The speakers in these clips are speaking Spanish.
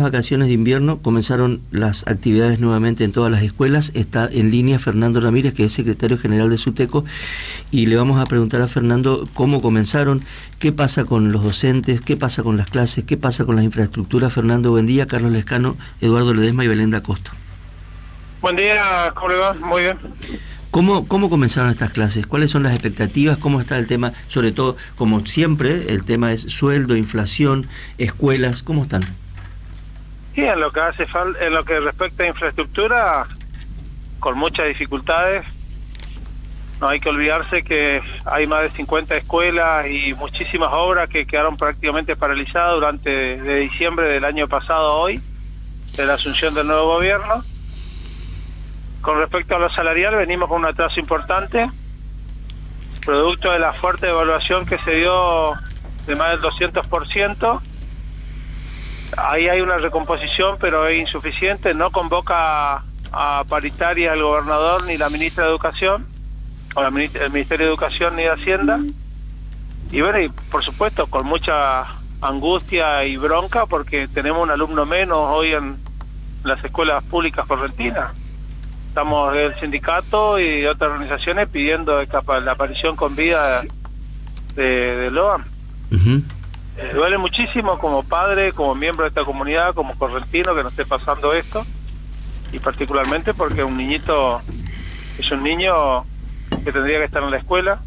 Vacaciones de invierno, comenzaron las actividades nuevamente en todas las escuelas. Está en línea Fernando Ramírez, que es secretario general de SUTECO, y le vamos a preguntar a Fernando cómo comenzaron, qué pasa con los docentes, qué pasa con las clases, qué pasa con las infraestructuras. Fernando, buen día. Carlos Lescano, Eduardo Ledesma y Belén da Costa. Buen día, ¿cómo le va? Muy bien. ¿Cómo comenzaron estas clases? ¿Cuáles son las expectativas? ¿Cómo está el tema? Sobre todo, como siempre, el tema es sueldo, inflación, escuelas. ¿Cómo están? Sí, en lo que en lo que respecta a infraestructura, con muchas dificultades. No hay que olvidarse que hay más de 50 escuelas y muchísimas obras que quedaron prácticamente paralizadas de diciembre del año pasado a hoy, de la asunción del nuevo gobierno. Con respecto a lo salarial, venimos con un atraso importante, producto de la fuerte devaluación que se dio de más del 200%. Ahí hay una recomposición, pero es insuficiente. No convoca a paritaria el gobernador ni la ministra de Educación, o el Ministerio de Educación ni de Hacienda. Y bueno, y por supuesto, con mucha angustia y bronca, porque tenemos un alumno menos hoy en las escuelas públicas correntinas. Estamos del sindicato y de otras organizaciones pidiendo la aparición con vida de Loan. Uh-huh. Duele muchísimo como padre, como miembro de esta comunidad, como correntino, que nos esté pasando esto, y particularmente porque un niñito es un niño que tendría que estar en la escuela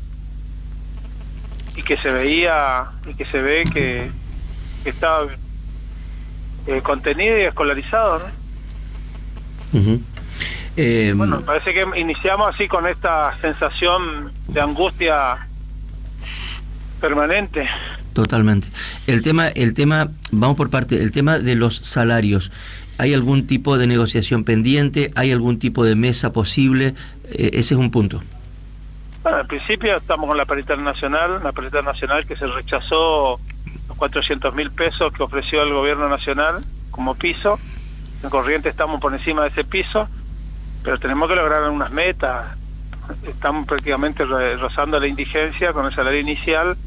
y que se ve que está contenido y escolarizado, ¿no? Uh-huh. Bueno, parece que iniciamos así con esta sensación de angustia permanente. Totalmente. El tema, vamos por parte, el tema de los salarios. ¿Hay algún tipo de negociación pendiente? ¿Hay algún tipo de mesa posible? Ese es un punto. Bueno, al principio estamos con la paritaria nacional, que se rechazó los 400.000 pesos que ofreció el gobierno nacional como piso. En Corrientes estamos por encima de ese piso, pero tenemos que lograr unas metas. Estamos prácticamente rozando la indigencia con el salario inicial.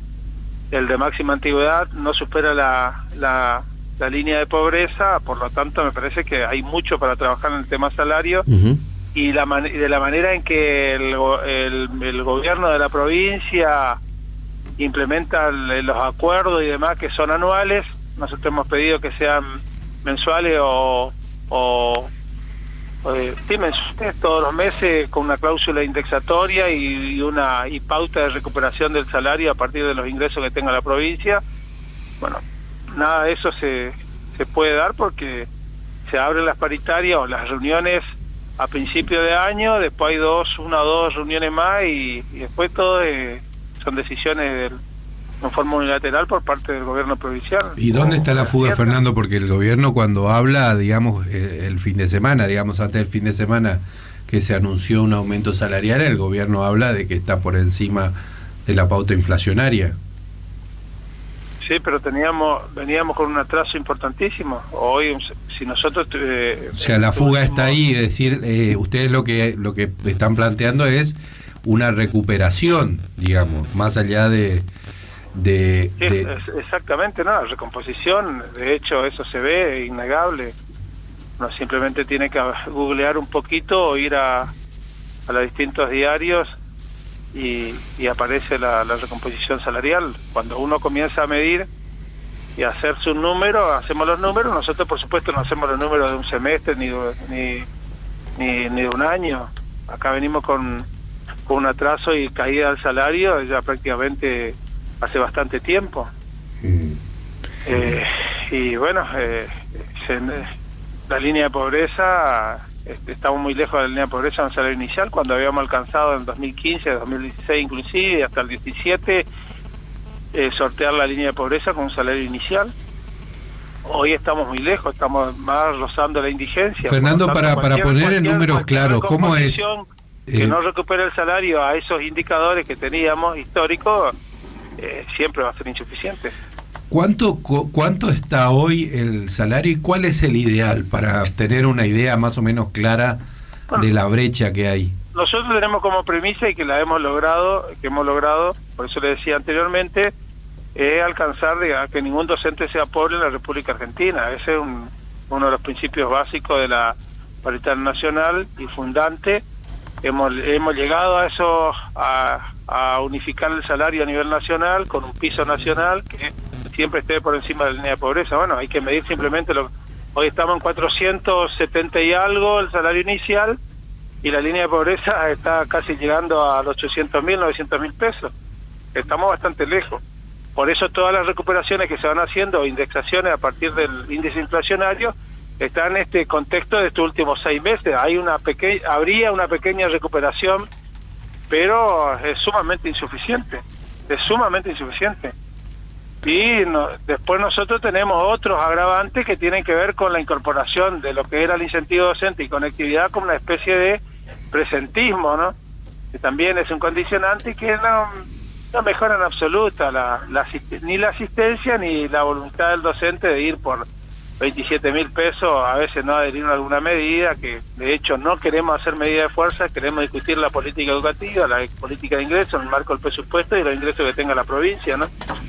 El de máxima antigüedad no supera la línea de pobreza, por lo tanto me parece que hay mucho para trabajar en el tema salario. Uh-huh. Y de la manera en que el gobierno de la provincia implementa los acuerdos y demás que son anuales. Nosotros hemos pedido que sean mensuales mensuales todos los meses, con una cláusula indexatoria y pauta de recuperación del salario a partir de los ingresos que tenga la provincia. Bueno, nada de eso se puede dar porque se abren las paritarias o las reuniones a principio de año, después hay una o dos reuniones más y después todo son decisiones en forma unilateral por parte del gobierno provincial. ¿Y dónde está la fuga, Fernando? Porque el gobierno cuando habla, digamos, el fin de semana, antes del fin de semana que se anunció un aumento salarial, el gobierno habla de que está por encima de la pauta inflacionaria. Sí, pero veníamos con un atraso importantísimo. Hoy, si nosotros... o sea, la fuga está ahí, es decir, ustedes lo que están planteando es una recuperación, digamos, más allá exactamente, no, recomposición, de hecho eso se ve, es innegable. Uno simplemente tiene que googlear un poquito o ir a los distintos diarios y aparece la recomposición salarial. Cuando uno comienza a medir y a hacer sus números, hacemos los números. Nosotros por supuesto no hacemos los números de un semestre ni de un año. Acá venimos con un atraso y caída del salario ya prácticamente hace bastante tiempo. Y bueno, la línea de pobreza, estamos muy lejos de la línea de pobreza en el salario inicial, cuando habíamos alcanzado en 2015, 2016 inclusive, hasta el 17, sortear la línea de pobreza con un salario inicial. Hoy estamos muy lejos, estamos más rozando la indigencia. Fernando, para poner en números claros, ¿cómo es? Que no recupere el salario a esos indicadores que teníamos históricos, siempre va a ser insuficiente. ¿Cuánto está hoy el salario y cuál es el ideal para tener una idea más o menos clara de la brecha que hay? Nosotros tenemos como premisa y que hemos logrado, por eso le decía anteriormente, es alcanzar a que ningún docente sea pobre en la República Argentina. Ese es uno de los principios básicos de la paritaria nacional y fundante. Hemos llegado a eso, a unificar el salario a nivel nacional con un piso nacional que siempre esté por encima de la línea de pobreza. Bueno, hay que medir simplemente hoy estamos en 470 y algo el salario inicial, y la línea de pobreza está casi llegando a los 800.000, 900.000 pesos. Estamos bastante lejos. Por eso todas las recuperaciones que se van haciendo, indexaciones a partir del índice inflacionario, están en este contexto de estos últimos 6 meses. Habría una pequeña recuperación, pero es sumamente insuficiente. Y después nosotros tenemos otros agravantes que tienen que ver con la incorporación de lo que era el incentivo docente y conectividad como una especie de presentismo, ¿no? Que también es un condicionante y que no mejora en absoluta ni la asistencia ni la voluntad del docente de ir por 27.000 pesos, a veces no adherir a alguna medida, que de hecho no queremos hacer medidas de fuerza, queremos discutir la política educativa, la política de ingresos en el marco del presupuesto y los ingresos que tenga la provincia, ¿no?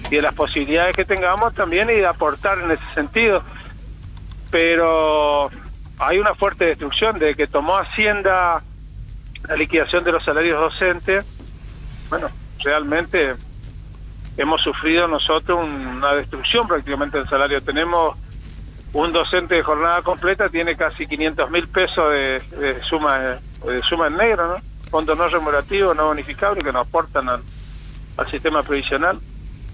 Y de las posibilidades que tengamos también y de aportar en ese sentido. Pero hay una fuerte destrucción de que tomó Hacienda la liquidación de los salarios docentes. Bueno, realmente hemos sufrido nosotros una destrucción prácticamente del salario. Tenemos un docente de jornada completa, tiene casi 500.000 pesos de suma en negro, ¿no? Fondos no remunerativos, no bonificables que nos aportan al sistema previsional.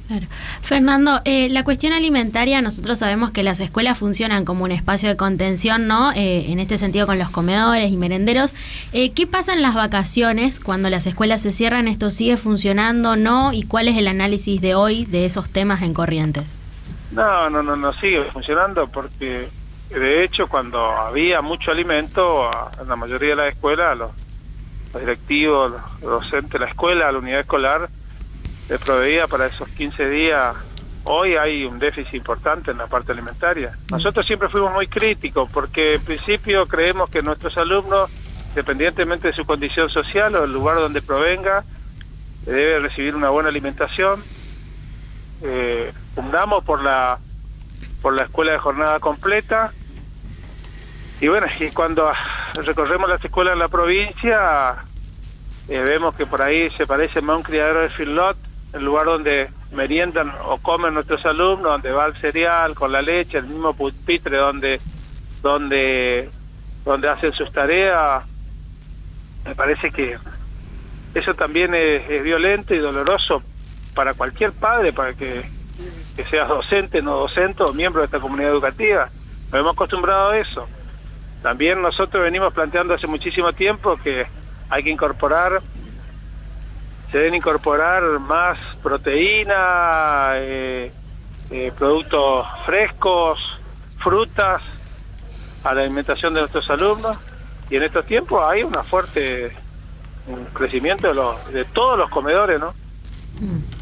Claro. Fernando, la cuestión alimentaria, nosotros sabemos que las escuelas funcionan como un espacio de contención, ¿no? En este sentido con los comedores y merenderos. ¿Qué pasa en las vacaciones cuando las escuelas se cierran? ¿Esto sigue funcionando, no? ¿Y cuál es el análisis de hoy de esos temas en Corrientes? No sigue funcionando porque de hecho cuando había mucho alimento, en la mayoría de las escuelas, los directivos, los docentes, la escuela, la unidad escolar, le proveía para esos 15 días. Hoy hay un déficit importante en la parte alimentaria. Nosotros siempre fuimos muy críticos porque en principio creemos que nuestros alumnos, independientemente de su condición social o del lugar donde provenga, debe recibir una buena alimentación. Fundamos por la escuela de jornada completa, y bueno, y cuando recorremos las escuelas en la provincia, vemos que por ahí se parece más a un criadero de feedlot, el lugar donde meriendan o comen nuestros alumnos, donde va el cereal con la leche, el mismo pupitre donde hacen sus tareas. Me parece que eso también es violento y doloroso para cualquier padre, para que seas docente, no docente o miembro de esta comunidad educativa. Nos hemos acostumbrado a eso. También nosotros venimos planteando hace muchísimo tiempo que hay que se deben incorporar más proteína, productos frescos, frutas a la alimentación de nuestros alumnos, y en estos tiempos hay un crecimiento de todos los comedores, ¿no?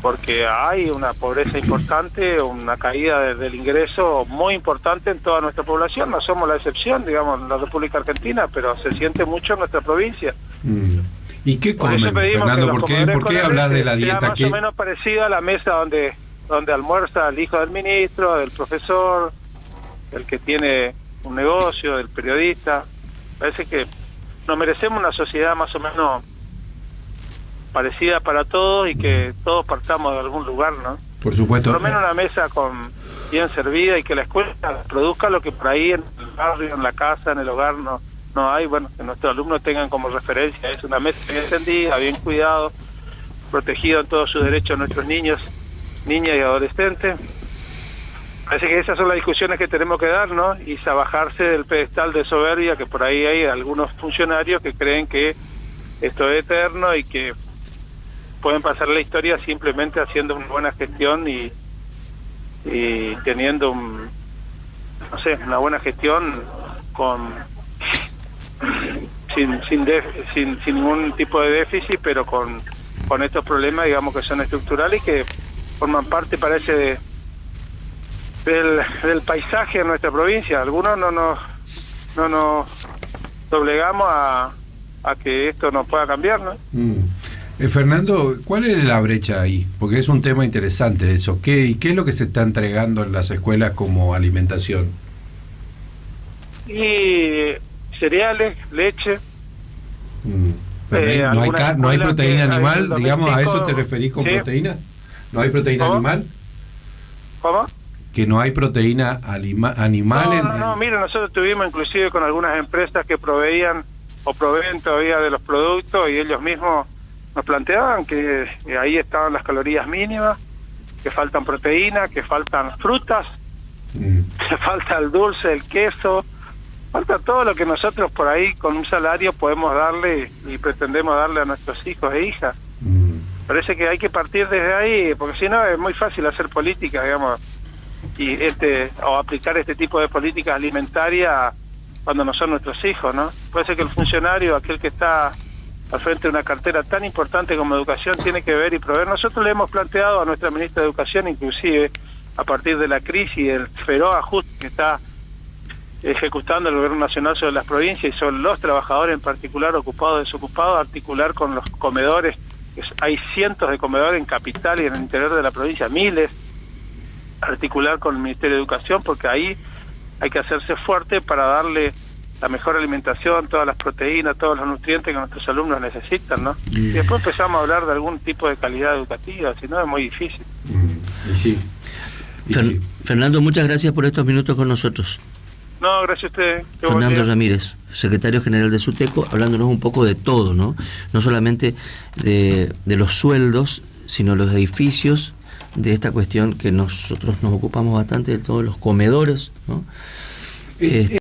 Porque hay una pobreza importante, una caída del ingreso muy importante en toda nuestra población. No somos la excepción, digamos, en la República Argentina, pero se siente mucho en nuestra provincia. ¿Y qué comen, Fernando? ¿Por qué hablas de la dieta? Más o menos parecida a la mesa donde almuerza el hijo del ministro, del profesor, el que tiene un negocio, del periodista. Parece que nos merecemos una sociedad más o menos parecida para todos y que todos partamos de algún lugar, ¿no? Por supuesto. Por lo menos una mesa bien servida, y que la escuela produzca lo que por ahí en el barrio, en la casa, en el hogar no hay. Bueno, que nuestros alumnos tengan como referencia. Es una mesa bien tendida, bien cuidado, protegido en todos sus derechos nuestros niños, niñas y adolescentes. Parece que esas son las discusiones que tenemos que dar, ¿no? Y bajarse del pedestal de soberbia que por ahí hay algunos funcionarios que creen que esto es eterno y que pueden pasar la historia simplemente haciendo una buena gestión y teniendo una buena gestión sin ningún tipo de déficit, pero con estos problemas, digamos, que son estructurales y que forman parte, parece, del paisaje de nuestra provincia. Algunos no nos doblegamos a que esto no pueda cambiar, ¿no? Fernando, ¿cuál es la brecha ahí? Porque es un tema interesante eso. ¿Qué es lo que se está entregando en las escuelas como alimentación? Y cereales, leche. No hay proteína animal, doméstico, digamos, ¿a eso te referís con sí. proteína? ¿No hay proteína animal? ¿Cómo? Que no hay proteína animal. No, mira, nosotros estuvimos inclusive con algunas empresas que proveían o proveen todavía de los productos, y ellos mismos nos planteaban que ahí estaban las calorías mínimas, que faltan proteínas, que faltan frutas, que falta el dulce, el queso, falta todo lo que nosotros por ahí con un salario podemos darle y pretendemos darle a nuestros hijos e hijas. Parece que hay que partir desde ahí, porque si no es muy fácil hacer política, digamos, y o aplicar este tipo de políticas alimentarias cuando no son nuestros hijos, ¿no? Parece que el funcionario, aquel que está al frente de una cartera tan importante como educación, tiene que ver y proveer. Nosotros le hemos planteado a nuestra ministra de Educación, inclusive a partir de la crisis y el feroz ajuste que está ejecutando el gobierno nacional sobre las provincias y sobre los trabajadores en particular, ocupados o desocupados, articular con los comedores. Hay cientos de comedores en capital y en el interior de la provincia, miles, articular con el Ministerio de Educación, porque ahí hay que hacerse fuerte para darle la mejor alimentación, todas las proteínas, todos los nutrientes que nuestros alumnos necesitan, ¿no? Y después empezamos a hablar de algún tipo de calidad educativa, si no es muy difícil. Sí. Fernando, muchas gracias por estos minutos con nosotros. No, gracias a usted. Fernando Ramírez, secretario general de SUTECO, hablándonos un poco de todo, ¿no? No solamente de los sueldos, sino los edificios, de esta cuestión que nosotros nos ocupamos bastante, de todos los comedores, ¿no?